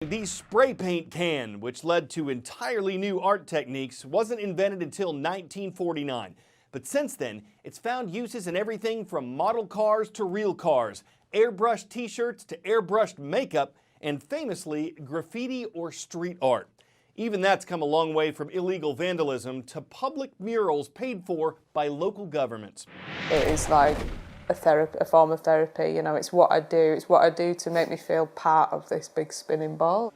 The spray paint can, which led to entirely new art techniques, wasn't invented until 1949. But since then, it's found uses in everything from model cars to real cars, airbrushed t-shirts to airbrushed makeup, and famously, graffiti or street art. Even that's come a long way from illegal vandalism to public murals paid for by local governments. It is like a form of therapy, you know, it's what I do to make me feel part of this big spinning ball.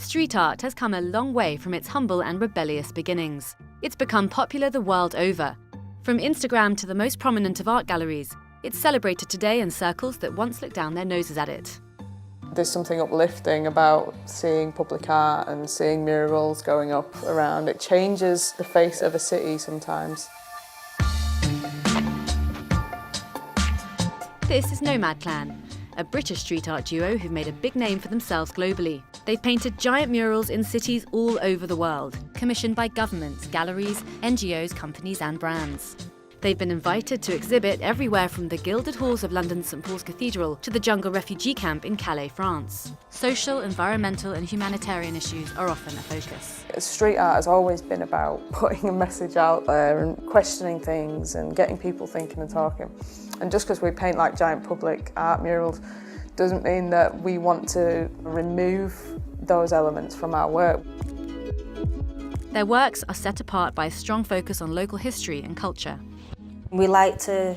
Street art has come a long way from its humble and rebellious beginnings. It's become popular the world over. From Instagram to the most prominent of art galleries, it's celebrated today in circles that once looked down their noses at it. There's something uplifting about seeing public art and seeing murals going up around. It changes the face of a city sometimes. This is Nomad Clan, a British street art duo who've made a big name for themselves globally. They've painted giant murals in cities all over the world, commissioned by governments, galleries, NGOs, companies and brands. They've been invited to exhibit everywhere from the gilded halls of London's St Paul's Cathedral to the jungle refugee camp in Calais, France. Social, environmental and humanitarian issues are often a focus. Street art has always been about putting a message out there and questioning things and getting people thinking and talking. And just because we paint like giant public art murals doesn't mean that we want to remove those elements from our work. Their works are set apart by a strong focus on local history and culture. We like to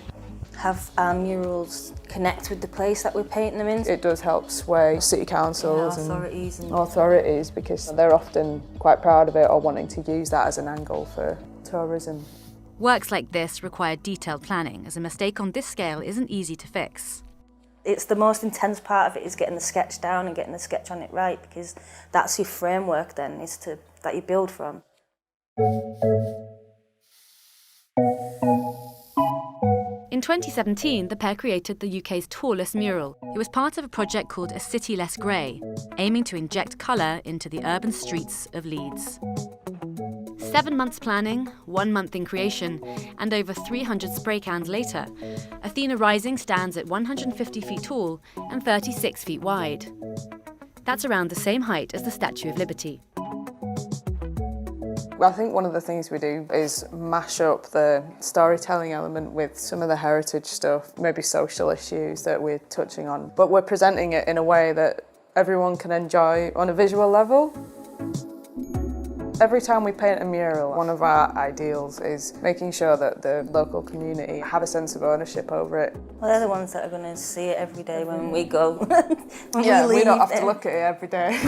have our murals connect with the place that we're painting them in. It does help sway city councils and and authorities because they're often quite proud of it or wanting to use that as an angle for tourism. Works like this require detailed planning, as a mistake on this scale isn't easy to fix. It's the most intense part of it is getting the sketch down and getting the sketch on it right, because that's your framework then, that you build from. In 2017, the pair created the UK's tallest mural. It was part of a project called A City Less Grey, aiming to inject colour into the urban streets of Leeds. 7 months planning, 1 month in creation, and over 300 spray cans later, Athena Rising stands at 150 feet tall and 36 feet wide. That's around the same height as the Statue of Liberty. I think one of the things we do is mash up the storytelling element with some of the heritage stuff, maybe social issues that we're touching on, but we're presenting it in a way that everyone can enjoy on a visual level. Every time we paint a mural, one of our ideals is making sure that the local community have a sense of ownership over it. Well, they're the ones that are going to see it every day when we go. We don't have to look at it every day.